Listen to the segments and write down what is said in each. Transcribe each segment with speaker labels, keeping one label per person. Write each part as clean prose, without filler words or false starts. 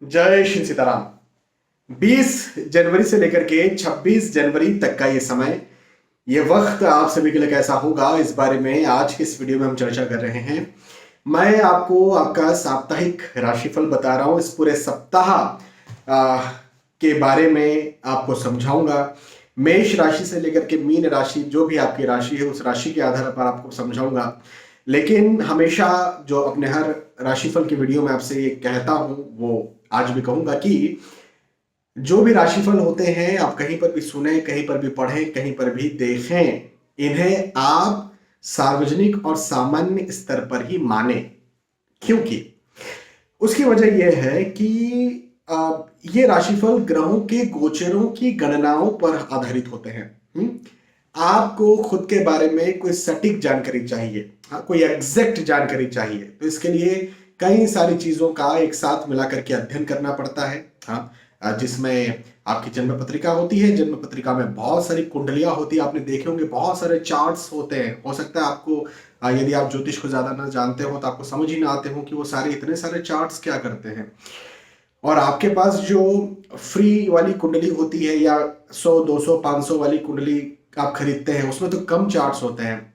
Speaker 1: जय श्री सीताराम। 20 जनवरी से लेकर के 26 जनवरी तक का ये समय, ये वक्त आप सभी के लिए कैसा होगा, इस बारे में आज के इस वीडियो में हम चर्चा कर रहे हैं। मैं आपको आपका साप्ताहिक राशिफल बता रहा हूं। इस पूरे सप्ताह के बारे में आपको समझाऊंगा। मेष राशि से लेकर के मीन राशि, जो भी आपकी राशि है उस राशि के आधार पर आपको समझाऊंगा। लेकिन हमेशा जो अपने हर राशिफल की वीडियो में आपसे ये कहता हूं, वो आज भी कहूंगा कि जो भी राशिफल होते हैं आप कहीं पर भी सुने, कहीं पर भी पढ़ें, कहीं पर भी देखें, इन्हें आप सार्वजनिक और सामान्य स्तर पर ही माने। क्योंकि उसकी वजह यह है कि ये राशिफल ग्रहों के गोचरों की गणनाओं पर आधारित होते हैं। आपको खुद के बारे में कोई सटीक जानकारी चाहिए, कोई एग्जैक्ट जानकारी चाहिए, तो इसके लिए कई सारी चीजों का एक साथ मिलाकर के अध्ययन करना पड़ता है। जिसमें आपकी जन्म पत्रिका होती है। जन्म पत्रिका में बहुत सारी कुंडलियां होती है, आपने देखे होंगे, बहुत सारे चार्ट्स होते हैं। हो सकता है आपको यदि आप ज्योतिष को ज्यादा ना जानते हो तो आपको समझ ही ना आते हो कि वो सारे इतने सारे चार्ट्स क्या करते हैं। और आपके पास जो फ्री वाली कुंडली होती है या 100, 200, 500 वाली कुंडली आप खरीदते हैं, उसमें तो कम चार्ट्स होते हैं।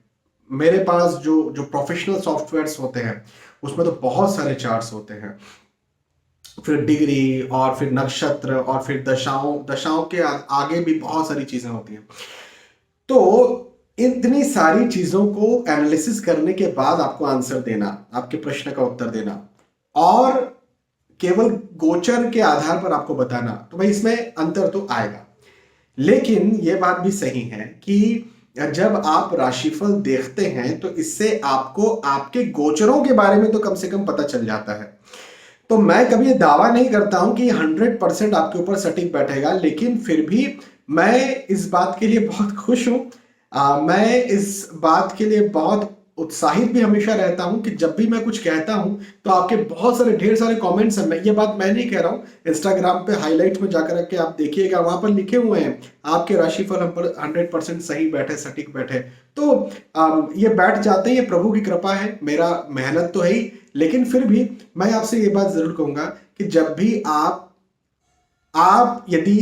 Speaker 1: मेरे पास जो प्रोफेशनल सॉफ्टवेयर्स होते हैं उसमें तो बहुत सारे चार्ट्स होते हैं। फिर डिग्री और फिर नक्षत्र और फिर दशाओं के आगे भी बहुत सारी चीजें होती हैं। तो इतनी सारी चीजों को एनालिसिस करने के बाद आपको आंसर देना, आपके प्रश्न का उत्तर देना और केवल गोचर के आधार पर आपको बताना, तो भाई इसमें अंतर तो आएगा। लेकिन यह बात भी सही है कि जब आप राशिफल देखते हैं तो इससे आपको आपके गोचरों के बारे में तो कम से कम पता चल जाता है। तो मैं कभी ये दावा नहीं करता हूं कि 100% आपके ऊपर सटीक बैठेगा, लेकिन फिर भी मैं इस बात के लिए बहुत खुश हूं। मैं इस बात के लिए बहुत उत्साहित भी हमेशा रहता हूं कि जब भी मैं कुछ कहता हूं तो आपके बहुत सारे ढेर सारे कमेंट्स हैं। ये बात मैं नहीं कह रहा हूं, इंस्टाग्राम पे हाइलाइट्स में जाकर के आप देखिएगा, वहां पर लिखे हुए हैं आपके राशिफल हम पर 100% सही बैठे, सटीक बैठे। तो ये बैठ जाते हैं, ये प्रभु की कृपा है, मेरा मेहनत तो है ही। लेकिन फिर भी मैं आपसे ये बात जरूर कहूंगा कि जब भी आप यदि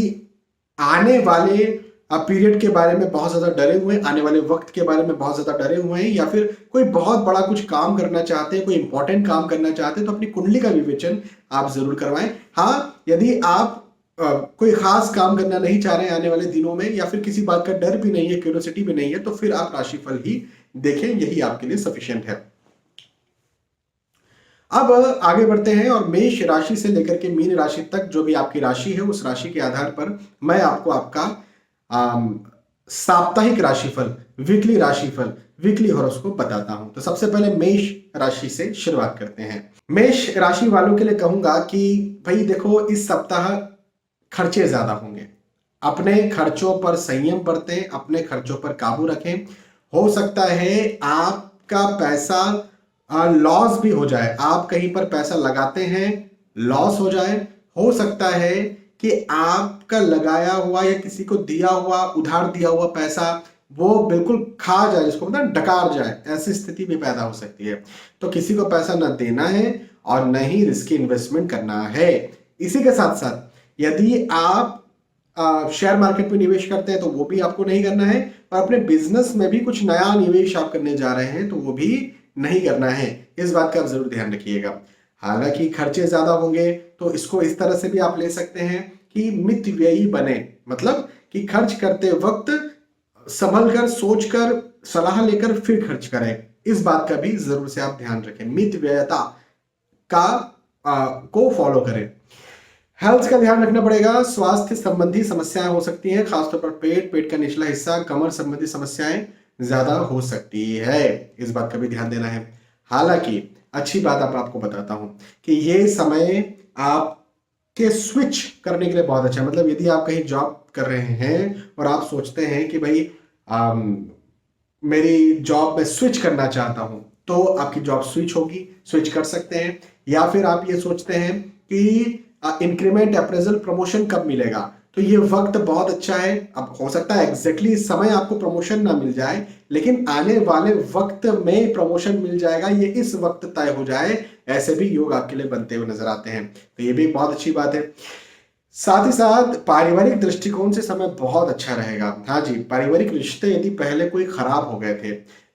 Speaker 1: आने वाले पीरियड के बारे में बहुत ज्यादा डरे हुए हैं, आने वाले वक्त के बारे में बहुत ज्यादा डरे हुए हैं, या फिर कोई बहुत बड़ा कुछ काम करना चाहते हैं, कोई इंपॉर्टेंट काम करना चाहते हैं, तो अपनी कुंडली का विवेचन आप जरूर करवाएं। हाँ, यदि आप कोई खास काम करना नहीं चाह रहे हैं आने वाले दिनों में, या फिर किसी बात का डर भी नहीं है, क्यूरियोसिटी भी नहीं है, तो फिर आप राशिफल ही देखें, यही आपके लिए सफिशिएंट है। अब आगे बढ़ते हैं और मेष राशि से लेकर के मीन राशि तक जो भी आपकी राशि है उस राशि के आधार पर मैं आपको आपका साप्ताहिक राशिफल, वीकली राशिफल, वीकली हॉरोस्कोप बताता हूं। तो सबसे पहले मेष राशि से शुरुआत करते हैं। मेष राशि वालों के लिए कहूंगा कि भाई देखो, इस सप्ताह खर्चे ज्यादा होंगे। अपने खर्चों पर संयम बरतें, अपने खर्चों पर काबू रखें। हो सकता है आपका पैसा लॉस भी हो जाए, आप कहीं पर पैसा लगाते हैं, लॉस हो जाए। हो सकता है कि आपका लगाया हुआ या किसी को दिया हुआ, उधार दिया हुआ पैसा वो बिल्कुल खा जाए, जिसको मतलब डकार जाए, ऐसी स्थिति भी पैदा हो सकती है। तो किसी को पैसा न देना है और न ही रिस्की इन्वेस्टमेंट करना है। इसी के साथ साथ यदि आप शेयर मार्केट में निवेश करते हैं तो वो भी आपको नहीं करना है, और अपने बिजनेस में भी कुछ नया निवेश आप करने जा रहे हैं तो वो भी नहीं करना है। इस बात का आप जरूर ध्यान रखिएगा। हालांकि खर्चे ज्यादा होंगे तो इसको इस तरह से भी आप ले सकते हैं कि मित व्ययी बने, मतलब कि खर्च करते वक्त संभल कर, सोच कर, सलाह लेकर फिर खर्च करें। इस बात का भी जरूर से आप ध्यान रखें, मित व्ययता को फॉलो करें। हेल्थ का ध्यान रखना पड़ेगा। स्वास्थ्य संबंधी समस्याएं हो सकती हैं, खासतौर पर पेट का निचला हिस्सा, कमर संबंधी समस्याएं ज्यादा हो सकती है, इस बात का भी ध्यान देना है। हालांकि अच्छी बात आपको बताता हूं कि ये समय आपके स्विच करने के लिए बहुत अच्छा है। मतलब यदि आप कहीं जॉब कर रहे हैं और आप सोचते हैं कि भाई मेरी जॉब में स्विच करना चाहता हूं, तो आपकी जॉब स्विच होगी, स्विच कर सकते हैं। या फिर आप ये सोचते हैं कि इंक्रीमेंट, अप्रेजल, प्रमोशन कब मिलेगा, तो ये वक्त बहुत अच्छा है। अब हो सकता है एग्जैक्टली इस समय आपको प्रमोशन ना मिल जाए, लेकिन आने वाले वक्त में प्रमोशन मिल जाएगा, ये इस वक्त तय हो जाए, ऐसे भी योग आपके लिए बनते हुए नजर आते हैं। तो ये भी एक बहुत अच्छी बात है। साथ ही साथ पारिवारिक दृष्टिकोण से समय बहुत अच्छा रहेगा। हाँ जी, पारिवारिक रिश्ते यदि पहले कोई खराब हो गए थे,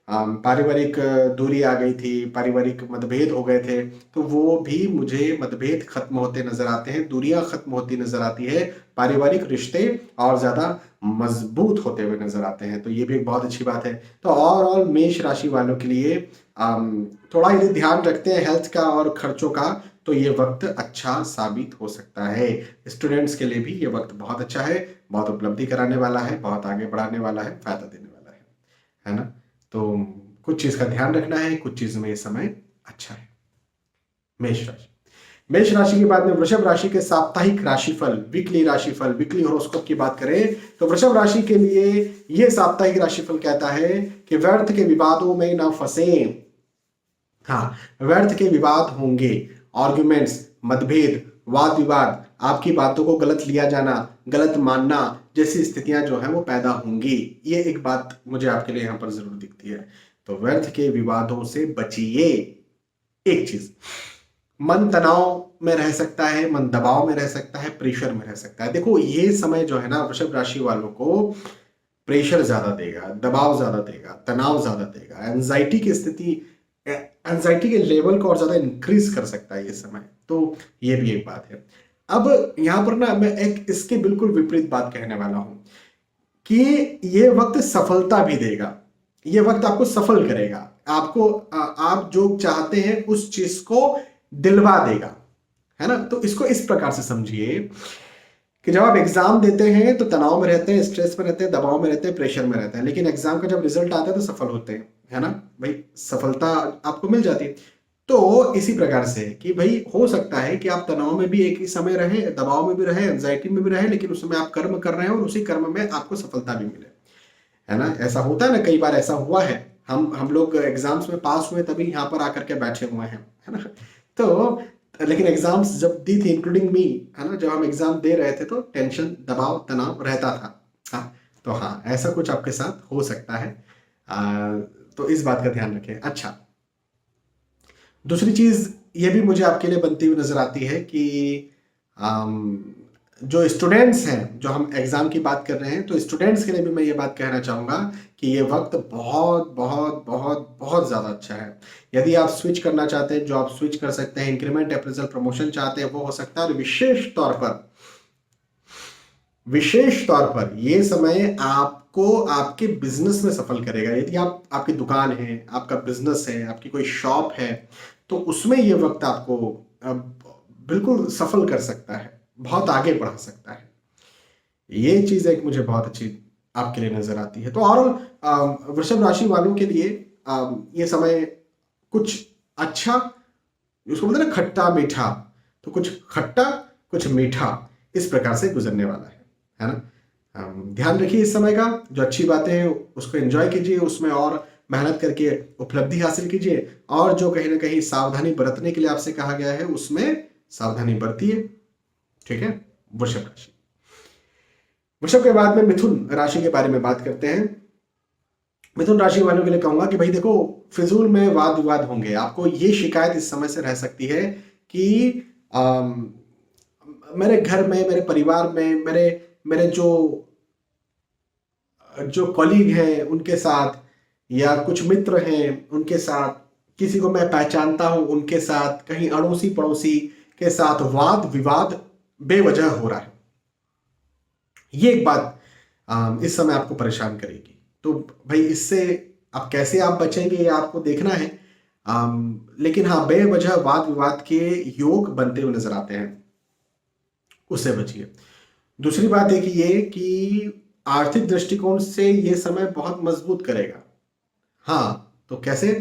Speaker 1: पारिवारिक दूरी आ गई थी, पारिवारिक मतभेद हो गए थे, तो वो भी मुझे मतभेद खत्म होते नजर आते हैं, दूरियां खत्म होती नजर आती है, पारिवारिक रिश्ते और ज्यादा मजबूत होते हुए नजर आते हैं। तो ये भी एक बहुत अच्छी बात है। तो ओवरऑल मेष राशि वालों के लिए थोड़ा यदि ध्यान रखते हैं हेल्थ का और खर्चों का, तो ये वक्त अच्छा साबित हो सकता है। स्टूडेंट्स के लिए भी ये वक्त बहुत अच्छा है, बहुत उपलब्धि कराने वाला है, बहुत आगे बढ़ाने वाला है, फायदा देने वाला है ना। तो कुछ चीज का ध्यान रखना है, कुछ चीज में ये समय अच्छा है। मेष राशि, मेष राशि के बाद में वृषभ राशि के साप्ताहिक राशिफल, वीकली राशिफल, वीकली हॉरोस्कोप की बात करें तो वृषभ राशि के लिए यह साप्ताहिक राशिफल कहता है कि व्यर्थ के विवादों में ना फंसे। हाँ, व्यर्थ के विवाद होंगे, आर्ग्यूमेंट्स, मतभेद, वाद विवाद, आपकी बातों को गलत लिया जाना, गलत मानना जैसी स्थितियां जो है वो पैदा होंगी। ये एक बात मुझे आपके लिए यहां पर जरूर दिखती है। तो व्यर्थ के विवादों से बचिए। एक चीज, मन तनाव में रह सकता है, मन दबाव में रह सकता है, प्रेशर में रह सकता है। देखो ये समय जो है ना वृषभ राशि वालों को प्रेशर ज्यादा देगा, दबाव ज्यादा देगा, तनाव ज्यादा देगा, एंजाइटी की स्थिति, एंजाइटी के लेवल को और ज्यादा इंक्रीज कर सकता है ये समय। तो ये भी एक बात है। अब यहां पर ना मैं एक इसके बिल्कुल विपरीत बात कहने वाला हूं कि ये वक्त सफलता भी देगा, ये वक्त आपको सफल करेगा, आपको आप जो चाहते हैं उस चीज को दिलवा देगा, है ना। तो इसको इस प्रकार से समझिए कि जब आप एग्जाम देते हैं तो तनाव में रहते हैं, स्ट्रेस में रहते हैं, दबाव में रहते हैं, प्रेशर में रहते हैं, लेकिन एग्जाम का जब रिजल्ट आता है तो सफल होते हैं, है ना भाई, सफलता आपको मिल जाती है। तो इसी प्रकार से कि भाई हो सकता है कि आप तनाव में भी एक ही समय रहे, दबाव में भी रहे, एंजाइटी में भी रहे, लेकिन उस समय आप कर्म कर रहे हैं और उसी कर्म में आपको सफलता भी मिले, है ना। ऐसा होता है ना, कई बार ऐसा हुआ है, हम लोग एग्जाम्स में पास हुए तभी यहाँ पर आकर के बैठे हुए हैं, है ना। तो लेकिन एग्जाम्स जब दी थी, इंक्लूडिंग मी, है ना, जब हम एग्जाम दे रहे थे तो टेंशन, दबाव, तनाव रहता था। हाँ, तो हाँ ऐसा कुछ आपके साथ हो सकता है। तो इस बात का ध्यान रखें। अच्छा, दूसरी चीज ये भी मुझे आपके लिए बनती हुई नजर आती है कि जो स्टूडेंट्स हैं, जो हम एग्जाम की बात कर रहे हैं, तो स्टूडेंट्स के लिए भी मैं ये बात कहना चाहूंगा कि ये वक्त बहुत बहुत बहुत बहुत ज्यादा अच्छा है। यदि आप स्विच करना चाहते हैं, जो आप स्विच कर सकते हैं, इंक्रीमेंट, अप्रेजल, प्रमोशन चाहते हैं, वो हो सकता है। और विशेष तौर पर ये समय आपको आपके बिजनेस में सफल करेगा। यदि आप, आपकी दुकान है, आपका बिजनेस है, आपकी कोई शॉप है, तो उसमें ये वक्त आपको बिल्कुल सफल कर सकता है, बहुत आगे बढ़ा सकता है। ये चीज एक मुझे बहुत अच्छी आपके लिए नजर आती है। तो और वृषभ राशि वालों के लिए ये समय कुछ अच्छा, उसको बोलते हैं ना खट्टा मीठा, तो कुछ खट्टा कुछ मीठा इस प्रकार से गुजरने वाला है ना। ध्यान रखिए इस समय का, जो अच्छी बातें हैं उसको एंजॉय कीजिए, उसमें और मेहनत करके उपलब्धि हासिल कीजिए, और जो कहीं ना कहीं सावधानी बरतने के लिए आपसे कहा गया है उसमें सावधानी बरतिए। ठीक है। वृषभ राशि, वृषभ के बाद में मिथुन राशि के बारे में बात करते हैं। मिथुन राशि वालों के लिए कहूंगा कि भाई देखो, फिजूल में वाद विवाद होंगे। आपको ये शिकायत इस समय से रह सकती है कि मेरे घर में, मेरे परिवार में, मेरे मेरे जो जो कॉलीग हैं उनके साथ, या कुछ मित्र हैं उनके साथ, किसी को मैं पहचानता हूं उनके साथ, कहीं अड़ोसी पड़ोसी के साथ वाद विवाद बेवजह हो रहा है। ये एक बात इस समय आपको परेशान करेगी। तो भाई इससे आप कैसे आप बचेंगे ये आपको देखना है। लेकिन हाँ, बेवजह वाद विवाद के योग बनते हुए नजर आते हैं, उससे बचिए। दूसरी बात एक ये कि आर्थिक दृष्टिकोण से ये समय बहुत मजबूत करेगा। हाँ, तो कैसे?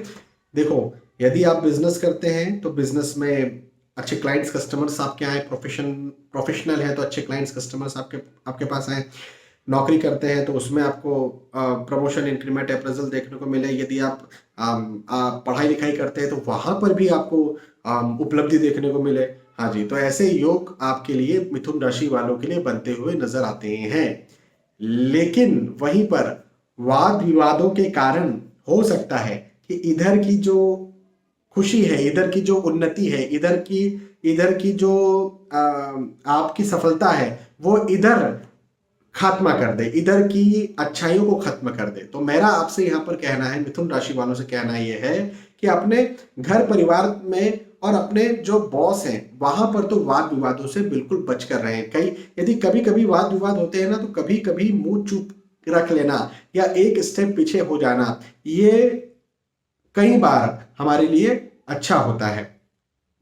Speaker 1: देखो, यदि आप बिजनेस करते हैं तो बिजनेस में अच्छे क्लाइंट्स, कस्टमर्स आपके आए, प्रोफेशनल है तो अच्छे क्लाइंट्स, कस्टमर्स आपके आपके पास आए। नौकरी करते हैं तो उसमें आपको प्रमोशन, इंक्रीमेंट, अप्रेजल देखने को मिले। यदि आप पढ़ाई लिखाई करते हैं तो वहां पर भी आपको उपलब्धि देखने को मिले। हाँ जी, तो ऐसे योग आपके लिए मिथुन राशि वालों के लिए बनते हुए नजर आते हैं। लेकिन वहीं पर वाद विवादों के कारण हो सकता है कि इधर की जो खुशी है, इधर की जो उन्नति है, इधर की जो आ, आपकी सफलता है, वो इधर खात्मा कर दे, इधर की अच्छाइयों को खत्म कर दे। तो मेरा आपसे यहाँ पर कहना है, मिथुन राशि वालों से कहना ये है कि अपने घर परिवार में और अपने जो बॉस हैं वहां पर तो वाद विवादों से बिल्कुल बच कर रहे हैं। कई यदि कभी कभी वाद विवाद होते हैं ना, तो कभी कभी मुंह चुप रख लेना या एक स्टेप पीछे हो जाना, ये कई बार हमारे लिए अच्छा होता है।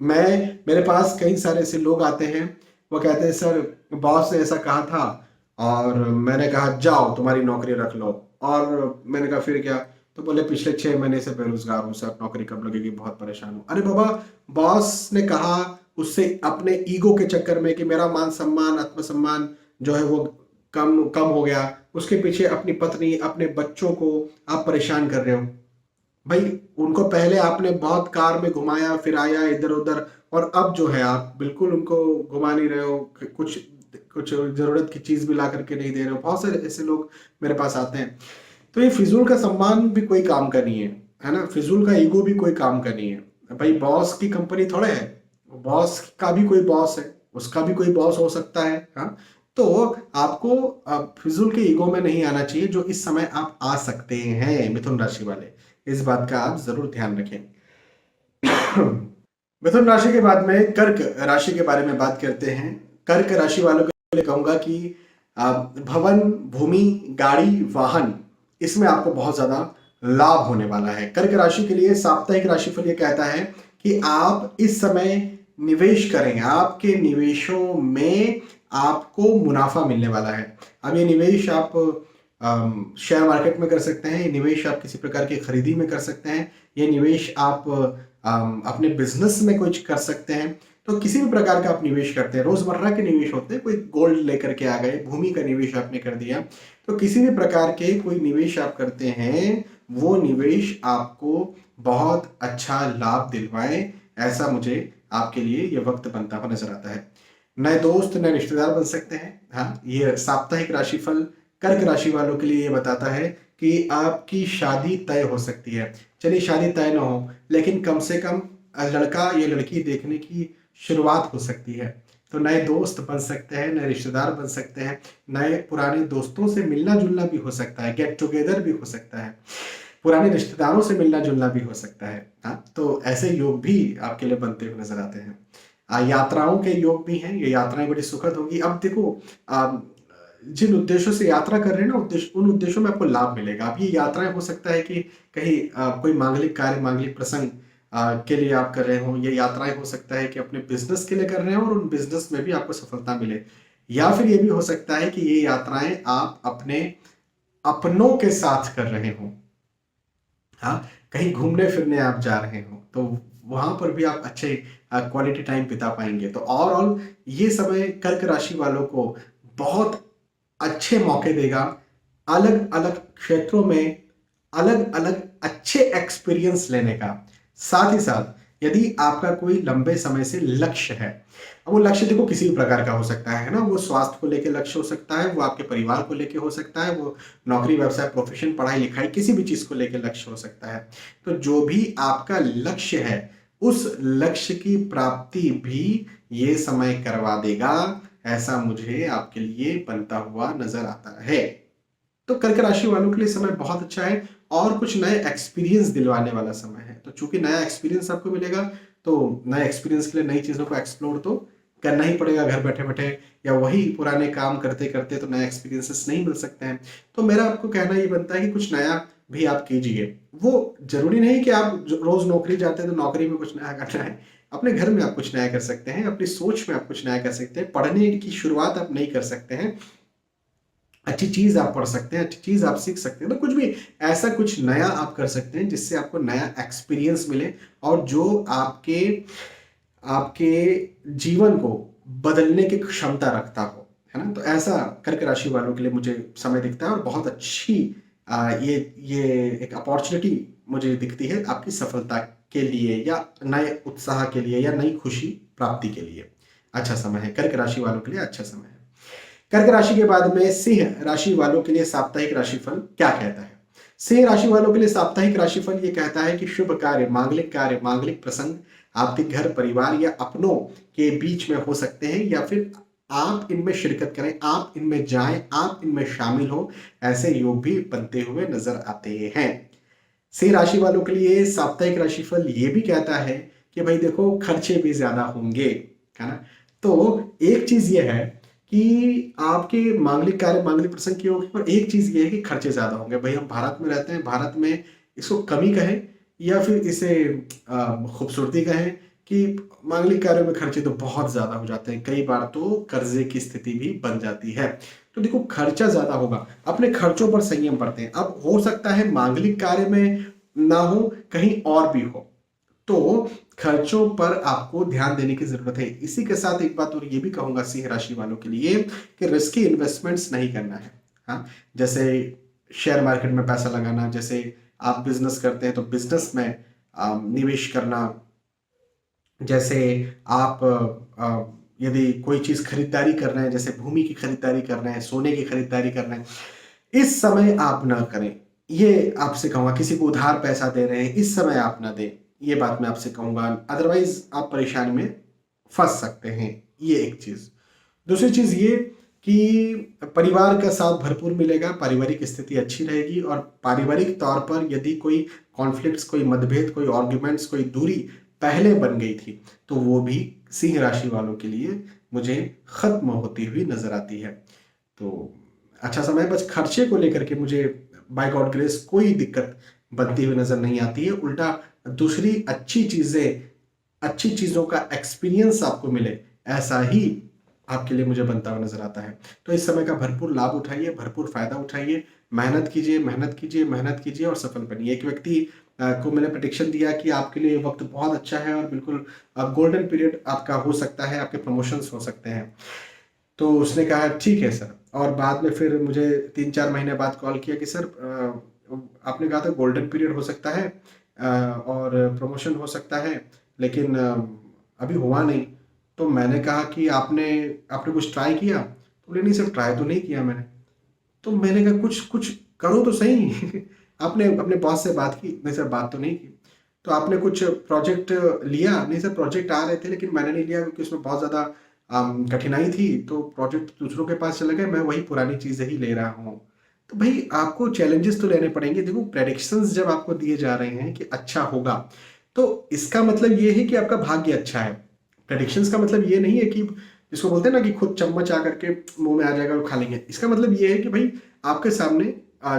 Speaker 1: मेरे पास कई सारे ऐसे लोग आते हैं, वो कहते हैं सर बॉस ने ऐसा कहा था और मैंने कहा जाओ तुम्हारी नौकरी रख लो। और मैंने कहा फिर क्या? तो बोले पिछले 6 महीने से बेरोजगार हूँ सर, नौकरी कब लगेगी, बहुत परेशान हूँ। अरे बाबा, बॉस ने कहा, उससे अपने ईगो के चक्कर में कि मेरा मान सम्मान आत्मसम्मान जो है वो कम कम हो गया, उसके पीछे अपनी पत्नी अपने बच्चों को आप परेशान कर रहे हो। भाई, उनको पहले आपने बहुत कार में घुमाया फिराया इधर उधर, और अब जो है आप बिल्कुल उनको घुमा नहीं रहे हो, कुछ कुछ जरूरत की चीज भी ला करके नहीं दे रहे हो। बहुत से ऐसे लोग मेरे पास आते हैं। तो ये फिजूल का सम्मान भी कोई काम का नहीं है ना, फिजूल का ईगो भी कोई काम का नहीं है। भाई, बॉस की कंपनी थोड़े है, बॉस का भी कोई बॉस है, उसका भी कोई बॉस हो सकता है। हाँ, तो आपको फिजूल के ईगो में नहीं आना चाहिए, जो इस समय आप आ सकते हैं मिथुन राशि वाले। इस बात का आप जरूर ध्यान रखें। मिथुन राशि के बाद में कर्क राशि के बारे में बात करते हैं। कर्क राशि वालों के लिए कहूंगा कि भवन, भूमि, गाड़ी, वाहन, इसमें आपको बहुत ज्यादा लाभ होने वाला है। कर्क राशि के लिए साप्ताहिक राशिफल ये कहता है कि आप इस समय निवेश करें, आपके निवेशों में आपको मुनाफा मिलने वाला है। अब ये निवेश आप शेयर मार्केट में कर सकते हैं, ये निवेश आप किसी प्रकार की खरीदी में कर सकते हैं, ये निवेश आप अपने बिजनेस में कुछ कर सकते हैं। तो किसी भी प्रकार का आप निवेश करते हैं, रोजमर्रा के निवेश होते हैं, कोई गोल्ड लेकर के आ गए, भूमि का निवेश आपने कर दिया, तो किसी भी प्रकार के कोई निवेश आप करते हैं, वो निवेश आपको बहुत अच्छा लाभ दिलवाए, ऐसा मुझे आपके लिए ये वक्त बनता हुआ नजर आता है। नए दोस्त, नए रिश्तेदार बन सकते हैं। हाँ, ये साप्ताहिक राशिफल कर्क राशि वालों के लिए ये बताता है कि आपकी शादी तय हो सकती है। चलिए शादी तय ना हो, लेकिन कम से कम लड़का या लड़की देखने की शुरुआत हो सकती है। तो नए दोस्त बन सकते हैं, नए रिश्तेदार बन सकते हैं, नए पुराने दोस्तों से मिलना जुलना भी हो सकता है, गेट टुगेदर भी हो सकता है, पुराने रिश्तेदारों से मिलना जुलना भी हो सकता है। हाँ, तो ऐसे योग भी आपके लिए बनते हुए नजर आते हैं। यात्राओं के योग भी हैं, ये यात्राएं बड़ी सुखद होगी। अब देखो, जिन उद्देश्यों से यात्रा कर रहे हैं ना, उन उद्देश्यों में आपको लाभ मिलेगा। अब ये यात्राएं हो सकता है कि कहीं कोई मांगलिक कार्य, मांगलिक प्रसंग के लिए आप कर रहे हो। ये यात्राएं हो सकता है कि अपने बिजनेस के लिए कर रहे हो और उन बिजनेस में भी आपको सफलता मिले। या फिर ये भी हो सकता है कि ये यात्राएं आप अपने अपनों के साथ कर रहे हो। हाँ, कहीं घूमने फिरने आप जा रहे हो, तो वहां पर भी आप अच्छे क्वालिटी टाइम बिता पाएंगे। तो ओवरऑल ये समय कर्क राशि वालों को बहुत अच्छे मौके देगा, अलग अलग क्षेत्रों में अलग अलग अच्छे एक्सपीरियंस लेने का। साथ ही साथ यदि आपका कोई लंबे समय से लक्ष्य है, अब वो लक्ष्य देखो किसी भी प्रकार का हो सकता है ना, वो स्वास्थ्य को लेकर लक्ष्य हो सकता है, वो आपके परिवार को लेकर हो सकता है, वो नौकरी, व्यवसाय, प्रोफेशन, पढ़ाई लिखाई, किसी भी चीज को लेकर लक्ष्य हो सकता है। तो जो भी आपका लक्ष्य है, उस लक्ष्य की प्राप्ति भी ये समय करवा देगा, ऐसा मुझे आपके लिए बनता हुआ नजर आता है। तो कर्क राशि वालों के लिए समय बहुत अच्छा है और कुछ नए एक्सपीरियंस दिलवाने वाला समय है। तो चूंकि नया एक्सपीरियंस आपको मिलेगा, तो नए एक्सपीरियंस के लिए नई चीजों को एक्सप्लोर तो करना ही पड़ेगा घर बैठे बैठे, या वही पुराने काम करते करते तो नए एक्सपीरियंसेस नहीं मिल सकते हैं। तो मेरा आपको कहना ये बनता है कि कुछ नया भी आप कीजिए। वो जरूरी नहीं कि आप रोज नौकरी जाते हैं तो नौकरी में कुछ नया करना है। अपने घर में आप कुछ नया कर सकते हैं, अपनी सोच में आप कुछ नया कर सकते हैं। पढ़ने की शुरुआत आप नहीं कर सकते हैं, अच्छी चीज आप पढ़ सकते हैं, अच्छी चीज आप सीख सकते हैं। तो कुछ भी ऐसा कुछ नया आप कर सकते हैं जिससे आपको नया एक्सपीरियंस मिले और जो आपके आपके जीवन को बदलने की क्षमता रखता हो, है ना। तो ऐसा कर्क राशि वालों के लिए मुझे समय दिखता है और बहुत अच्छी ये एक अपॉर्चुनिटी मुझे दिखती है आपकी सफलता के लिए, या नए उत्साह के लिए, या नई खुशी प्राप्ति के लिए। अच्छा समय है कर्क राशि वालों के लिए, अच्छा समय है। कर्क राशि के बाद में सिंह राशि वालों के लिए साप्ताहिक राशिफल क्या कहता है? सिंह राशि वालों के लिए साप्ताहिक राशिफल ये कहता है कि शुभ कार्य, मांगलिक प्रसंग आपके घर परिवार या अपनों के बीच में हो सकते हैं, या फिर आप इनमें शिरकत करें, आप इनमें जाएं, आप इनमें शामिल हो, ऐसे योग भी बनते हुए नजर आते हैं। सिंह राशि वालों के लिए साप्ताहिक राशिफल ये भी कहता है कि भाई देखो खर्चे भी ज्यादा होंगे, है ना। तो एक चीज ये है कि आपके मांगलिक कार्य, मांगलिक प्रसंग की होगी, पर एक चीज ये है कि खर्चे ज्यादा होंगे। भाई हम भारत में रहते हैं, भारत में इसको कमी कहें या फिर इसे खूबसूरती कहें कि मांगलिक कार्यों में खर्चे तो बहुत ज्यादा हो जाते हैं, कई बार तो कर्जे की स्थिति भी बन जाती है। तो देखो खर्चा ज्यादा होगा, अपने खर्चों पर संयम बरतें। अब हो सकता है मांगलिक कार्य में ना हो, कहीं और भी हो, तो खर्चों पर आपको ध्यान देने की जरूरत है। इसी के साथ एक बात और ये भी कहूंगा सिंह राशि वालों के लिए कि रिस्की इन्वेस्टमेंट्स नहीं करना है। हाँ, जैसे शेयर मार्केट में पैसा लगाना, जैसे आप बिजनेस करते हैं तो बिजनेस में निवेश करना, जैसे आप यदि कोई चीज खरीदारी कर रहे हैं, जैसे भूमि की खरीदारी कर रहे हैं, सोने की खरीदारी कर रहे हैं, इस समय आप ना करें। ये आपसे कहूंगा, किसी को उधार पैसा दे रहे हैं, इस समय आप ना दें, ये बात मैं आपसे कहूंगा, अदरवाइज आप परेशानी में फंस सकते हैं। ये एक चीज। दूसरी चीज ये कि परिवार का साथ भरपूर मिलेगा, पारिवारिक स्थिति अच्छी रहेगी, और पारिवारिक तौर पर यदि कोई कॉन्फ्लिक्ट्स, कोई मतभेद, कोई आर्ग्यूमेंट्स, कोई दूरी पहले बन गई थी, तो वो भी सिंह राशि वालों के लिए मुझे खत्म होती हुई नजर आती है। तो अच्छा समय, बस खर्चे को लेकर के मुझे बाय गॉड ग्रेस कोई दिक्कत बनती हुई नजर नहीं आती है। उल्टा दूसरी अच्छी चीजों का एक्सपीरियंस आपको मिले, ऐसा ही आपके लिए मुझे बनता हुआ नजर आता है। तो इस समय का भरपूर लाभ उठाइए, भरपूर फायदा उठाइए, मेहनत कीजिए, मेहनत कीजिए, मेहनत कीजिए और सफल बनिए। एक व्यक्ति को मैंने प्रेडिक्शन दिया कि आपके लिए वक्त बहुत अच्छा है और बिल्कुल गोल्डन पीरियड आपका हो सकता है, आपके प्रमोशंस हो सकते हैं। तो उसने कहा ठीक है सर, और बाद में फिर मुझे 3-4 महीने बाद कॉल किया कि सर आपने कहा था गोल्डन पीरियड हो सकता है और प्रमोशन हो सकता है, लेकिन अभी हुआ नहीं। तो मैंने कहा कि आपने आपने कुछ ट्राई किया? तो बोले नहीं सर, ट्राई तो नहीं किया मैंने। तो मैंने कहा कुछ कुछ करो तो सही। आपने अपने बॉस से बात की? नहीं सर, बात तो नहीं की। तो आपने कुछ प्रोजेक्ट लिया? नहीं सर, प्रोजेक्ट आ रहे थे लेकिन मैंने नहीं लिया क्योंकि उसमें बहुत ज़्यादा कठिनाई थी, तो प्रोजेक्ट दूसरों के पास चले गए, मैं वही पुरानी चीज़ें ही ले रहा हूँ। तो भाई आपको चैलेंजेस तो लेने पड़ेंगे। देखो प्रेडिक्शंस जब आपको दिए जा रहे हैं कि अच्छा होगा, तो इसका मतलब ये है कि आपका भाग्य अच्छा है। प्रेडिक्शंस का मतलब ये नहीं है कि जिसको बोलते हैं ना कि खुद चम्मच आकर के मुंह में आ जाएगा और खा लेंगे। इसका मतलब ये है कि भाई आपके सामने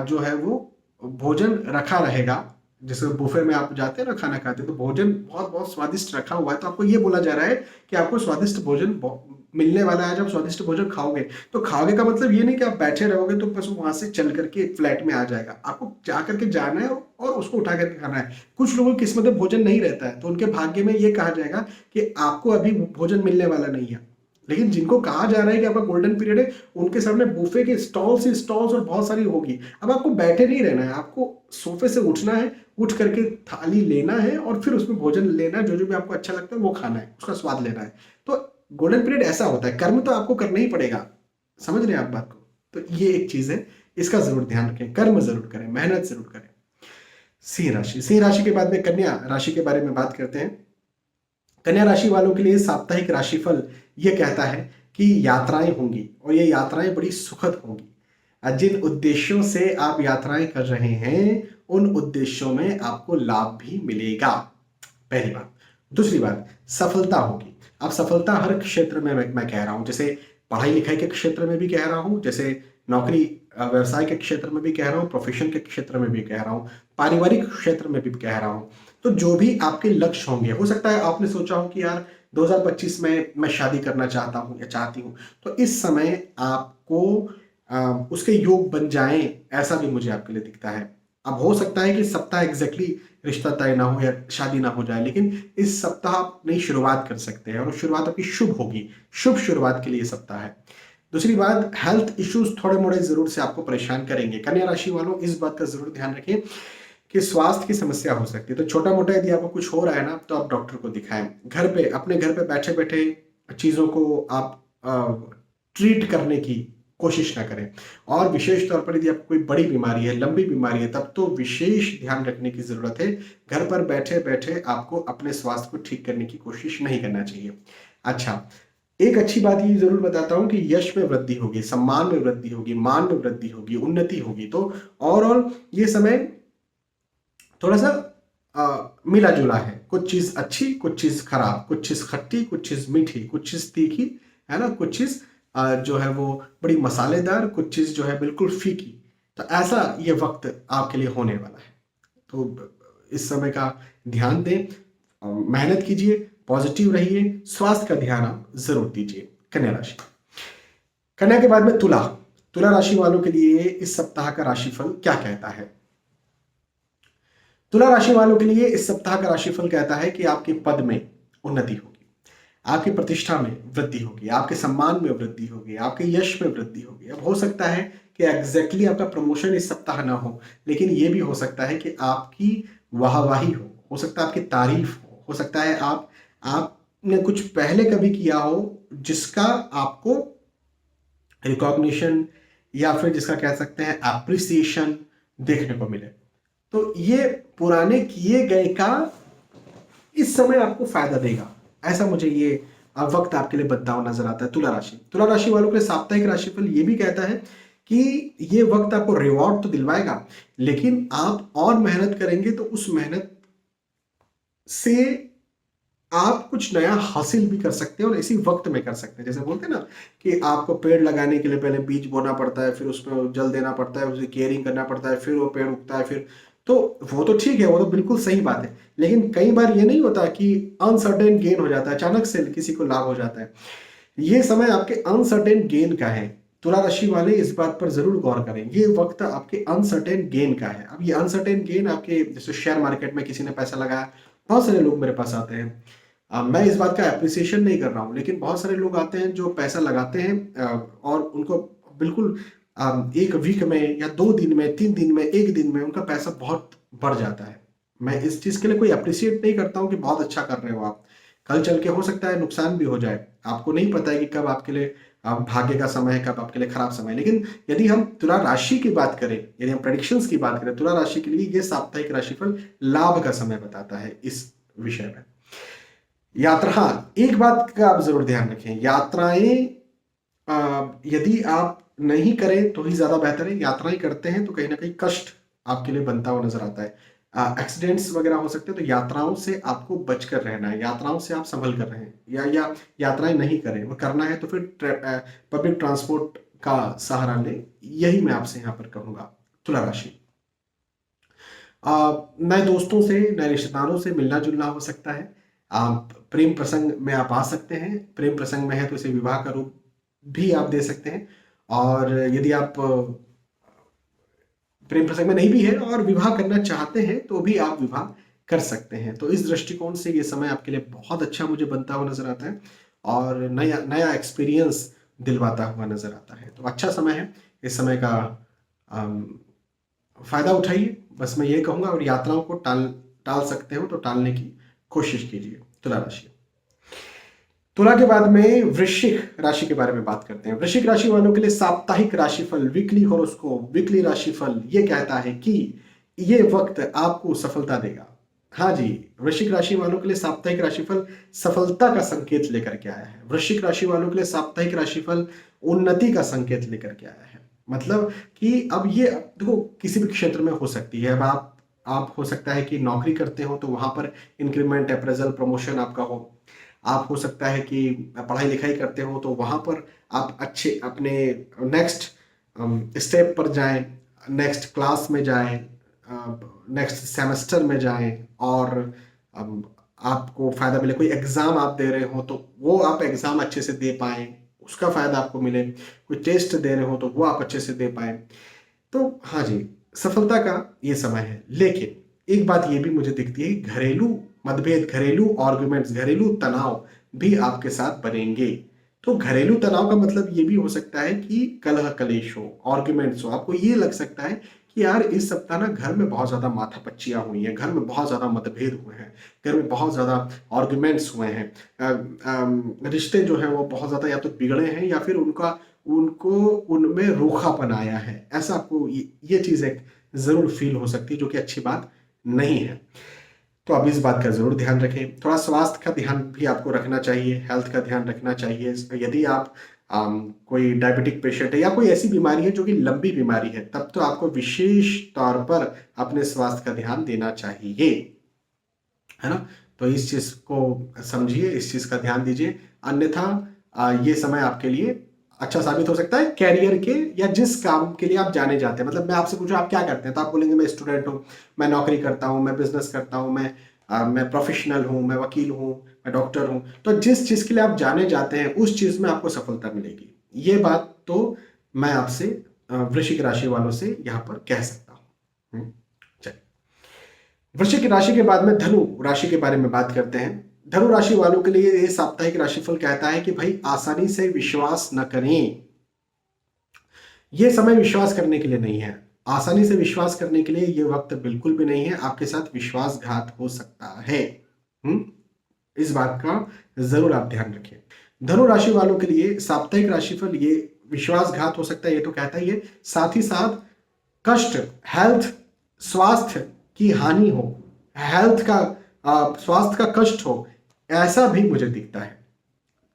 Speaker 1: जो है वो भोजन रखा रहेगा। जैसे बुफे में आप जाते हैं ना खाना खाते हैं, तो भोजन बहुत बहुत स्वादिष्ट रखा हुआ है, तो आपको ये बोला जा रहा है कि आपको स्वादिष्ट भोजन मिलने वाला है। जब स्वादिष्ट भोजन खाओगे, तो खाओगे का मतलब ये नहीं कि आप बैठे रहोगे तो बस वहां से चल करके फ्लैट में आ जाएगा। आपको जा करके जाना है और उसको उठा करके खाना है। कुछ लोगों की किस्मत में भोजन नहीं रहता है, तो उनके भाग्य में ये कहा जाएगा कि आपको अभी भोजन मिलने वाला नहीं है। लेकिन जिनको कहा जा रहा है कि आपका गोल्डन पीरियड है, उनके सामने बुफे के स्टॉल्स ही स्टॉल्स और बहुत सारी होगी। अब आपको बैठे नहीं रहना है, आपको सोफे से उठना है, उठ करके थाली लेना है और फिर उसमें भोजन लेना है, जो जो भी आपको अच्छा लगता है वो खाना है, उसका स्वाद लेना है। तो गोल्डन पीरियड ऐसा होता है। कर्म तो आपको करना ही पड़ेगा, समझ रहे हैं आप बात को? तो ये एक चीज है, इसका जरूर ध्यान रखें, कर्म जरूर करें, मेहनत जरूर करें। सिंह राशि के बाद में कन्या राशि के बारे में बात करते हैं। कन्या राशि वालों के लिए साप्ताहिक राशिफल ये कहता है कि यात्राएं होंगी और ये यात्राएं बड़ी सुखद होंगी। जिन उद्देश्यों से आप यात्राएं कर रहे हैं, उन उद्देश्यों में आपको लाभ भी मिलेगा, पहली बात। दूसरी बात, सफलता होगी। अब सफलता हर क्षेत्र में मैं कह रहा हूं, जैसे पढ़ाई लिखाई के क्षेत्र में भी कह रहा हूं, जैसे नौकरी व्यवसाय के क्षेत्र में भी कह रहा हूं, प्रोफेशन के क्षेत्र में भी कह रहा हूं, पारिवारिक क्षेत्र में भी कह रहा हूं। तो जो भी आपके लक्ष्य होंगे, हो सकता है आपने सोचा हो कि यार 2025 में मैं शादी करना चाहता हूं या चाहती हूं, तो इस समय आपको उसके योग बन जाएं, ऐसा भी मुझे आपके लिए दिखता है। अब हो सकता है कि सप्ताह एग्जैक्टली रिश्ता तय ना हो या शादी ना हो जाए, लेकिन इस सप्ताह आप नई शुरुआत कर सकते हैं और शुरुआत आपकी शुभ होगी। शुभ शुरुआत के लिए सप्ताह है। दूसरी बात, हेल्थ इश्यूज थोड़े मोड़े जरूर से आपको परेशान करेंगे। कन्या राशि वालों इस बात का जरूर ध्यान रखें कि स्वास्थ्य की समस्या हो सकती है, तो छोटा मोटा यदि आपको कुछ हो रहा है ना, तो आप डॉक्टर को दिखाएं। घर पे, अपने घर पे बैठे बैठे चीजों को आप ट्रीट करने की कोशिश ना करें। और विशेष तौर पर यदि आपको कोई बड़ी बीमारी है, लंबी बीमारी है, तब तो विशेष ध्यान रखने की जरूरत है। घर पर बैठे बैठे आपको अपने स्वास्थ्य को ठीक करने की कोशिश नहीं करना चाहिए। अच्छा, एक अच्छी बात ये जरूर बताता हूं कि यश में वृद्धि होगी, सम्मान में वृद्धि होगी, मान में वृद्धि होगी, उन्नति होगी। तो ओवरऑल ये समय थोड़ा सा मिला जुला है। कुछ चीज अच्छी, कुछ चीज खराब, कुछ चीज खट्टी, कुछ चीज मीठी, कुछ चीज तीखी, है ना, कुछ चीज जो है वो बड़ी मसालेदार, कुछ चीज जो है बिल्कुल फीकी। तो ऐसा ये वक्त आपके लिए होने वाला है। तो इस समय का ध्यान दें, मेहनत कीजिए, पॉजिटिव रहिए, स्वास्थ्य का ध्यान आप जरूर दीजिए। कन्या राशि। कन्या के बाद में तुला। तुला राशि वालों के लिए इस सप्ताह का राशिफल क्या कहता है? तुला राशि वालों के लिए इस सप्ताह का राशिफल कहता है कि आपके पद में उन्नति होगी, आपकी प्रतिष्ठा में वृद्धि होगी, आपके सम्मान में वृद्धि होगी, आपके यश में वृद्धि होगी। अब हो सकता है कि एग्जैक्टली आपका प्रमोशन इस सप्ताह ना हो, लेकिन यह भी हो सकता है कि आपकी वाहवाही हो सकता है आपकी तारीफ हो सकता है आपने कुछ पहले कभी किया हो जिसका आपको रिकॉग्निशन या फिर जिसका कह सकते हैं एप्रिसिएशन देखने को मिले। तो ये पुराने किए गए का इस समय आपको फायदा देगा, ऐसा मुझे ये वक्त आपके लिए बनता हुआ नजर आता है। तुला राशि वालों के लिए साप्ताहिक राशिफल ये भी कहता है कि ये वक्त आपको रिवॉर्ड तो दिलवाएगा, लेकिन आप और मेहनत करेंगे तो उस मेहनत से आप कुछ नया हासिल भी कर सकते हैं और इसी वक्त में कर सकते हैं। जैसे बोलते हैं ना कि आपको पेड़ लगाने के लिए पहले बीज बोना पड़ता है, फिर उसमें जल देना पड़ता है, उसे केयरिंग करना पड़ता है, फिर वो पेड़ उगता है, फिर तो वो तो ठीक है, वो तो बिल्कुल सही बात है। लेकिन कई बार ये नहीं होता कि अनसर्टेन गेन हो जाता है, अचानक से किसी को लाभ हो जाता है। ये समय आपके अनसर्टेन गेन का है। तुला राशि वाले इस बात पर जरूर गौर करें, ये वक्त आपके अनसर्टेन गेन का है। अब ये अनसर्टेन गेन आपके, जैसे शेयर मार्केट में किसी ने पैसा लगाया, बहुत सारे लोग मेरे पास आते हैं, मैं इस बात का एप्रिसिएशन नहीं कर रहा हूं, लेकिन बहुत सारे लोग आते हैं जो पैसा लगाते हैं और उनको बिल्कुल एक वीक में या 2 दिन में, 3 दिन में, 1 दिन में उनका पैसा बहुत बढ़ जाता है। मैं इस चीज के लिए कोई अप्रिशिएट नहीं करता हूं कि बहुत अच्छा कर रहे हो आप, कल चल के हो सकता है नुकसान भी हो जाए। आपको नहीं पता है कि कब आपके लिए भाग्य का समय है, कब आपके लिए खराब समय है। लेकिन यदि हम तुला राशि की बात करें, यदि हम प्रेडिक्शंस की बात करें, तुला राशि के लिए ये साप्ताहिक राशिफल लाभ का समय बताता है इस विषय में। यात्रा, हाँ, एक बात का आप जरूर ध्यान रखें, यात्राएं यदि आप नहीं करें तो ही ज्यादा बेहतर है। यात्राएं करते हैं तो कहीं ना कहीं कष्ट आपके लिए बनता हुआ नजर आता है, एक्सीडेंट्स वगैरह हो सकते हैं। तो यात्राओं से आपको बचकर रहना है, यात्राओं से आप संभल कर रहें, या यात्राएं नहीं करें। वो करना है तो फिर पब्लिक ट्रांसपोर्ट का सहारा लें, यही मैं आपसे यहाँ पर कहूंगा। तुला राशि, नए दोस्तों से, नए रिश्तेदारों से मिलना जुलना हो सकता है। आप प्रेम प्रसंग में आप आ सकते हैं, प्रेम प्रसंग में है तो इसे विवाह का रूप भी आप दे सकते हैं। और यदि आप प्रेम प्रसंग में नहीं भी है और विवाह करना चाहते हैं तो भी आप विवाह कर सकते हैं। तो इस दृष्टिकोण से ये समय आपके लिए बहुत अच्छा मुझे बनता हुआ नजर आता है और नया नया एक्सपीरियंस दिलवाता हुआ नजर आता है। तो अच्छा समय है, इस समय का फायदा उठाइए, बस मैं ये कहूंगा। और यात्राओं को टाल सकते हो तो टालने की कोशिश कीजिए। तुला राशि। तुला के बाद में वृश्चिक राशि के बारे में बात करते हैं। वृश्चिक राशि वालों के लिए साप्ताहिक राशिफल, वीकली हॉरोस्कोप, वीकली राशिफल ये कहता है कि ये वक्त आपको सफलता देगा। हाँ जी, वृश्चिक राशि वालों के लिए साप्ताहिक राशिफल सफलता का संकेत लेकर के आया है। वृश्चिक राशि वालों के लिए साप्ताहिक राशिफल उन्नति का संकेत लेकर के आया है। मतलब कि अब ये देखो किसी भी क्षेत्र में हो सकती है। अब आप हो सकता है कि नौकरी करते हो तो वहां पर इंक्रीमेंट, अप्रेजल, प्रमोशन आपका हो। आप हो सकता है कि पढ़ाई लिखाई करते हो तो वहां पर आप अच्छे अपने नेक्स्ट स्टेप पर जाएं, नेक्स्ट क्लास में जाएं, नेक्स्ट सेमेस्टर में जाएं और आपको फायदा मिले। कोई एग्जाम आप दे रहे हो तो वो आप एग्जाम अच्छे से दे पाएं, उसका फायदा आपको मिले। कोई टेस्ट दे रहे हो तो वो आप अच्छे से दे पाए। तो हाँ जी, सफलता का ये समय है। लेकिन एक बात ये भी मुझे दिखती है, घरेलू मतभेद, घरेलू आर्गुमेंट्स, घरेलू तनाव भी आपके साथ बनेंगे। तो घरेलू तनाव का मतलब ये भी हो सकता है कि कलह कलेश हो, आर्ग्यूमेंट्स हो। आपको ये लग सकता है कि यार इस सप्ताह ना घर में बहुत ज़्यादा माथापच्चियाँ हुई हैं, घर में बहुत ज़्यादा मतभेद हुए हैं, घर में बहुत ज़्यादा आर्ग्यूमेंट्स हुए हैं, रिश्ते जो हैं वो बहुत ज़्यादा या तो बिगड़े हैं या फिर उनको उनमें रूखापन आया है। ऐसा आपको ये चीज़ एक ज़रूर फील हो सकती है, जो कि अच्छी बात नहीं है। तो आप इस बात का ज़रूर ध्यान रखें। थोड़ा स्वास्थ्य का ध्यान भी आपको रखना चाहिए, हेल्थ का ध्यान रखना चाहिए। यदि आप कोई डायबिटिक पेशेंट है या कोई ऐसी बीमारी है जो कि लंबी बीमारी है, तब तो आपको विशेष तौर पर अपने स्वास्थ्य का ध्यान देना चाहिए, है ना। तो इस चीज़ को समझिए, इस चीज़ का ध्यान दीजिए। अन्यथा ये समय आपके लिए अच्छा साबित हो सकता है कैरियर के या जिस काम के लिए आप जाने जाते हैं। मतलब मैं आपसे पूछूं आप क्या करते हैं, तो आप बोलेंगे मैं स्टूडेंट हूँ, मैं नौकरी करता हूँ, मैं बिजनेस करता हूँ, मैं प्रोफेशनल हूँ, मैं वकील हूँ, मैं डॉक्टर हूँ। तो जिस चीज़ के लिए आप जाने जाते हैं उस चीज़ में आपको सफलता मिलेगी। ये बात तो मैं आपसे वृश्चिक राशि वालों से यहाँ पर कह सकता हूँ। चलिए, वृश्चिक राशि के बाद में धनु राशि के बारे में बात करते हैं। धनु राशि वालों के लिए ये साप्ताहिक राशिफल कहता है कि भाई आसानी से विश्वास न करें। ये समय विश्वास करने के लिए नहीं है। आसानी से विश्वास करने के लिए ये वक्त बिल्कुल भी नहीं है। आपके साथ विश्वासघात हो सकता है। इस बात का जरूर आप ध्यान रखें। धनु राशि वालों के लिए साप्ताहिक राशिफल ये विश्वासघात हो सकता है, ये तो कहता ही है। साथ ही साथ कष्ट, हेल्थ, स्वास्थ्य की हानि हो, हेल्थ का स्वास्थ्य का कष्ट हो, ऐसा भी मुझे दिखता है।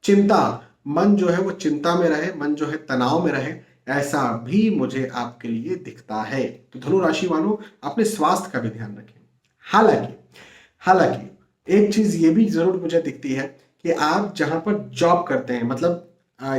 Speaker 1: चिंता, मन जो है वो चिंता में रहे, मन जो है तनाव में रहे, ऐसा भी मुझे आपके लिए दिखता है। तो धनु राशि वालों अपने स्वास्थ्य का भी ध्यान रखें। हालांकि हालांकि एक चीज ये भी जरूर मुझे दिखती है कि आप जहां पर जॉब करते हैं, मतलब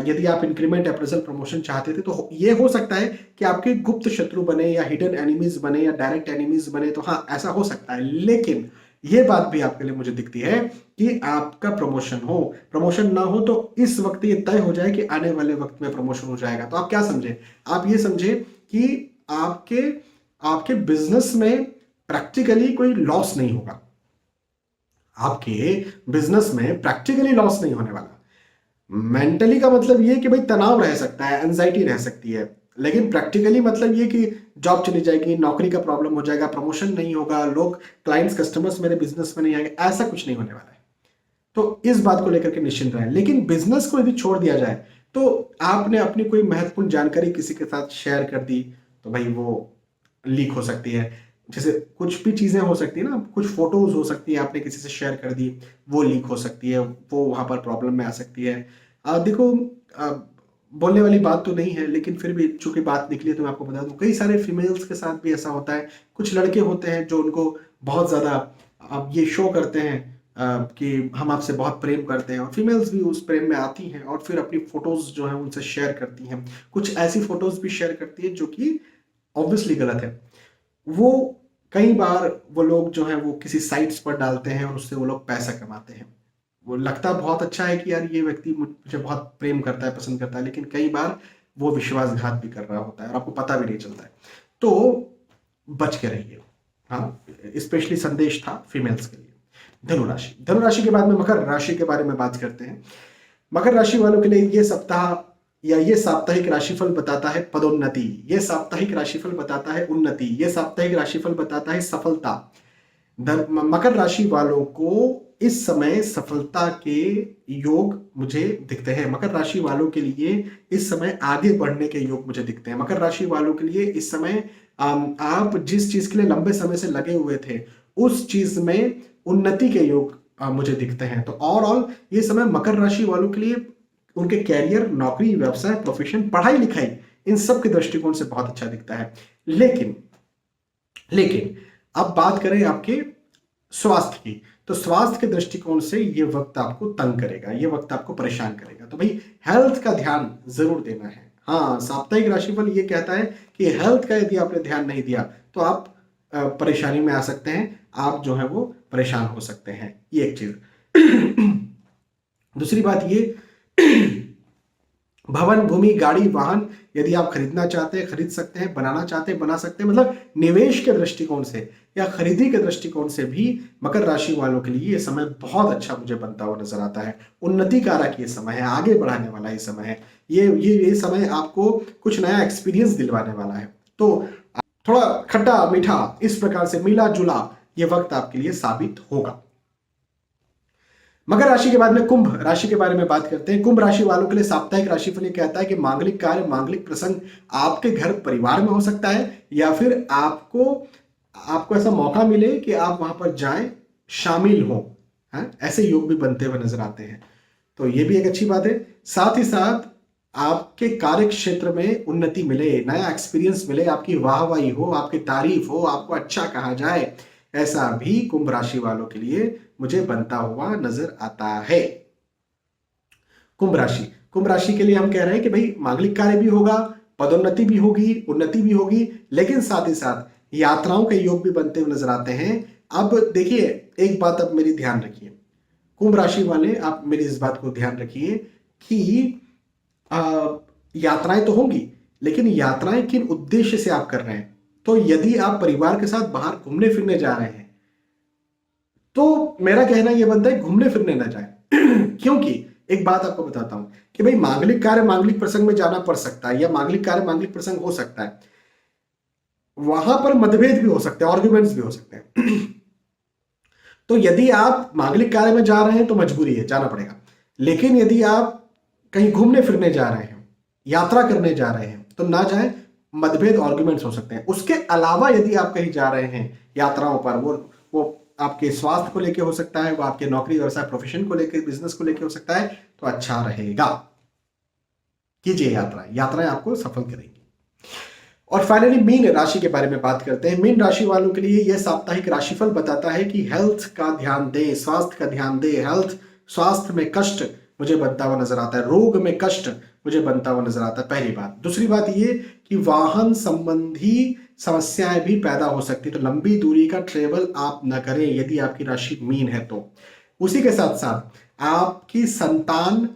Speaker 1: यदि आप इंक्रीमेंट, अप्रेजल, प्रमोशन चाहते थे, तो ये हो सकता है कि आपके गुप्त शत्रु बने या हिडन एनिमीज बने या डायरेक्ट एनिमीज बने। तो हाँ, ऐसा हो सकता है। लेकिन ये बात भी आपके लिए मुझे दिखती है कि आपका प्रमोशन हो, प्रमोशन ना हो तो इस वक्त ये तय हो जाए कि आने वाले वक्त में प्रमोशन हो जाएगा। तो आप क्या समझे, आप ये समझे कि आपके आपके बिजनेस में प्रैक्टिकली कोई लॉस नहीं होगा। आपके बिजनेस में प्रैक्टिकली लॉस नहीं होने वाला। मेंटली का मतलब ये कि भाई तनाव रह सकता है, एंजाइटी रह सकती है, लेकिन प्रैक्टिकली मतलब ये कि जॉब चली जाएगी, नौकरी का प्रॉब्लम हो जाएगा, प्रमोशन नहीं होगा, लोग, क्लाइंट्स, कस्टमर्स मेरे बिजनेस में नहीं आएंगे, ऐसा कुछ नहीं होने वाला है। तो इस बात को लेकर के निश्चिंत रहें। लेकिन बिजनेस को यदि छोड़ दिया जाए तो आपने अपनी कोई महत्वपूर्ण जानकारी किसी के साथ शेयर कर दी तो भाई वो लीक हो सकती है। जैसे कुछ भी चीजें हो सकती है ना, कुछ फोटोज हो सकती है, आपने किसी से शेयर कर दी, वो लीक हो सकती है, वो वहां पर प्रॉब्लम में आ सकती है। देखो, आ, बोलने वाली बात तो नहीं है, लेकिन फिर भी चूंकि बात निकली है तो मैं आपको बता दूं, कई सारे फीमेल्स के साथ भी ऐसा होता है। कुछ लड़के होते हैं जो उनको बहुत ज्यादा अब ये शो करते हैं कि हम आपसे बहुत प्रेम करते हैं, और फीमेल्स भी उस प्रेम में आती हैं और फिर अपनी फोटोज जो है उनसे शेयर करती हैं। कुछ ऐसी फोटोज भी शेयर करती है जो कि ऑब्वियसली गलत है। वो कई बार वो लोग जो है वो किसी साइट्स पर डालते हैं और उससे वो लोग पैसा कमाते हैं। वो लगता बहुत अच्छा है कि यार ये व्यक्ति मुझे बहुत प्रेम करता है, पसंद करता है, लेकिन कई बार वो विश्वासघात भी कर रहा होता है और आपको पता भी नहीं चलता है। तो बच के रहिए। हाँ, स्पेशली संदेश था फीमेल्स के लिए। धनु राशि के बाद में मकर राशि के बारे में बात करते हैं। मकर राशि वालों के लिए ये सप्ताह या ये साप्ताहिक राशिफल बताता है पदोन्नति, ये साप्ताहिक राशिफल बताता है उन्नति, ये साप्ताहिक राशिफल बताता है सफलता। मकर राशि वालों को इस समय सफलता के योग मुझे दिखते हैं। मकर राशि वालों के लिए इस समय आगे बढ़ने के योग मुझे दिखते हैं। मकर राशि वालों के लिए इस समय आप जिस चीज के लिए लंबे समय से लगे हुए थे उस चीज में उन्नति के योग मुझे दिखते हैं। तो ओवरऑल ये समय मकर राशि वालों के लिए उनके कैरियर, नौकरी, व्यवसाय, प्रोफेशन, पढ़ाई लिखाई, इन सब के दृष्टिकोण से बहुत अच्छा दिखता है। लेकिन लेकिन अब बात करें आपके स्वास्थ्य की, तो स्वास्थ्य के दृष्टिकोण से ये वक्त आपको तंग करेगा, ये वक्त आपको परेशान करेगा। तो भाई हेल्थ का ध्यान जरूर देना है। हाँ, साप्ताहिक राशिफल ये कहता है कि हेल्थ का यदि आपने ध्यान नहीं दिया तो आप परेशानी में आ सकते हैं, आप जो है वो परेशान हो सकते हैं। ये एक चीज। दूसरी बात ये भवन, भूमि, गाड़ी, वाहन यदि आप खरीदना चाहते हैं खरीद सकते हैं, बनाना चाहते हैं बना सकते हैं। मतलब निवेश के दृष्टिकोण से या खरीदी के दृष्टिकोण से भी मकर राशि वालों के लिए ये समय बहुत अच्छा मुझे बनता हुआ नजर आता है। उन्नति कारक ये समय है, आगे बढ़ाने वाला ये समय है। ये समय आपको कुछ नया एक्सपीरियंस दिलवाने वाला है। तो थोड़ा खट्टा मीठा इस प्रकार से मिला जुला ये वक्त आपके लिए साबित होगा। मकर राशि के बाद में कुंभ राशि के बारे में बात करते हैं। कुंभ राशि वालों के लिए साप्ताहिक राशिफल ये कहता है कि मांगलिक कार्य, मांगलिक प्रसंग आपके घर परिवार में हो सकता है, या फिर आपको ऐसा मौका मिले कि आप वहां पर जाएं, शामिल हो। ऐसे योग भी बनते हुए नजर आते हैं, तो ये भी एक अच्छी बात है। साथ ही साथ आपके कार्य क्षेत्र में उन्नति मिले, नया एक्सपीरियंस मिले, आपकी वाहवाही हो, आपकी तारीफ हो, आपको अच्छा कहा जाए, ऐसा भी कुंभ राशि वालों के लिए मुझे बनता हुआ नजर आता है। कुंभ राशि के लिए हम कह रहे हैं कि भाई मांगलिक कार्य भी होगा, पदोन्नति भी होगी, उन्नति भी होगी, लेकिन साथ ही साथ यात्राओं के योग भी बनते हुए नजर आते हैं। अब देखिए, एक बात अब मेरी ध्यान रखिए, कुंभ राशि वाले आप मेरी इस बात को ध्यान रखिए कि यात्राएं तो होंगी, लेकिन यात्राएं किन उद्देश्य से आप कर रहे हैं। तो यदि आप परिवार के साथ बाहर घूमने फिरने जा रहे हैं तो मेरा कहना यह बनता है घूमने फिरने ना जाए क्योंकि एक बात आपको बताता हूं कि भाई मांगलिक कार्य, मांगलिक प्रसंग में जाना पड़ सकता है, या मांगलिक कार्य, मांगलिक प्रसंग हो सकता है, वहां पर मतभेद भी हो सकते हैं, आर्ग्यूमेंट्स भी हो सकते हैं तो यदि आप मांगलिक कार्य में जा रहे हैं तो मजबूरी है, जाना पड़ेगा। लेकिन यदि आप कहीं घूमने फिरने जा रहे हैं, यात्रा करने जा रहे हैं, तो ना जाए, मतभेद आर्ग्यूमेंट्स हो सकते हैं। उसके अलावा यदि आप कहीं जा रहे हैं यात्राओं पर, वो आपके स्वास्थ्य को लेकर हो सकता है, वो आपके नौकरी व्यवसाय प्रोफेशन को लेकर, बिजनेस को लेकर हो सकता है, तो अच्छा रहेगा, कीजिए यात्राएं आपको सफल करेंगी। और फाइनली मीन राशि के बारे में बात करते हैं। मीन राशि वालों के लिए यह साप्ताहिक राशिफल बताता है कि हेल्थ का ध्यान दें, स्वास्थ्य का ध्यान दें। हेल्थ, स्वास्थ्य में कष्ट मुझे बनता हुआ नजर आता है, रोग में कष्ट मुझे बनता हुआ नजर आता है, पहली बात। दूसरी बात ये कि वाहन संबंधी समस्याएं भी पैदा हो सकती है, तो लंबी दूरी का ट्रेवल आप न करें यदि आपकी राशि मीन है तो। उसी के साथ साथ आपकी संतान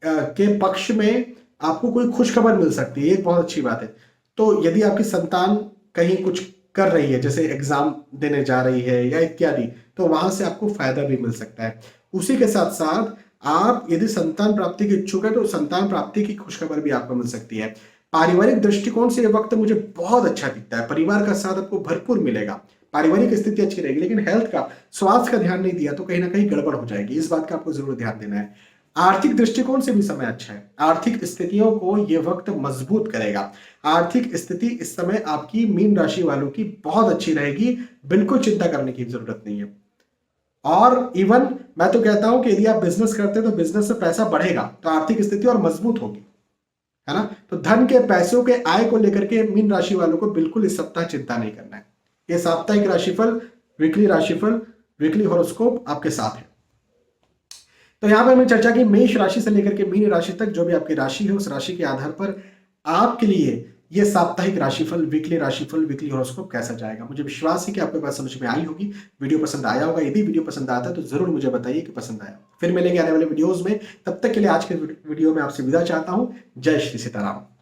Speaker 1: के पक्ष में आपको कोई खुशखबर मिल सकती है, ये बहुत अच्छी बात है। तो यदि आपकी संतान कहीं कुछ कर रही है, जैसे एग्जाम देने जा रही है या इत्यादि, तो वहां से आपको फायदा भी मिल सकता है। उसी के साथ साथ आप यदि संतान प्राप्ति के इच्छुक है तो संतान प्राप्ति की खुशखबर भी आपको मिल सकती है। पारिवारिक दृष्टिकोण से यह वक्त मुझे बहुत अच्छा दिखता है, परिवार का साथ आपको भरपूर मिलेगा, पारिवारिक स्थिति अच्छी रहेगी। लेकिन हेल्थ का, स्वास्थ्य का ध्यान नहीं दिया तो कहीं ना कहीं गड़बड़ हो जाएगी, इस बात का आपको जरूर ध्यान देना है। आर्थिक दृष्टिकोण से भी समय अच्छा है, आर्थिक स्थितियों को यह वक्त मजबूत करेगा। आर्थिक स्थिति इस समय आपकी मीन राशि वालों की बहुत अच्छी रहेगी, बिल्कुल चिंता करने की जरूरत नहीं है। और इवन मैं तो कहता हूं कि यदि आप बिजनेस करते हैं तो बिजनेस से पैसा बढ़ेगा, तो आर्थिक स्थिति और मजबूत होगी, है ना। तो धन के, पैसों के आय को लेकर के मीन राशि वालों को बिल्कुल इस सप्ताह चिंता नहीं करना है। ये साप्ताहिक राशिफल, वीकली हॉरोस्कोप आपके साथ है। तो यहां पर हमने चर्चा की मेष राशि से लेकर के मीन राशि तक, जो भी आपकी राशि है उस राशि के आधार पर आपके लिए ये साप्ताहिक राशिफल, वीकली हॉरोस्कोप कैसा जाएगा। मुझे विश्वास है कि आपके पास समझ में आई होगी, वीडियो पसंद आया होगा। यदि वीडियो पसंद आता है तो जरूर मुझे बताइए कि पसंद आया। फिर मिलेंगे आने वाले वीडियोस में, तब तक के लिए आज के वीडियो में आपसे विदा चाहता हूं। जय श्री सीताराम।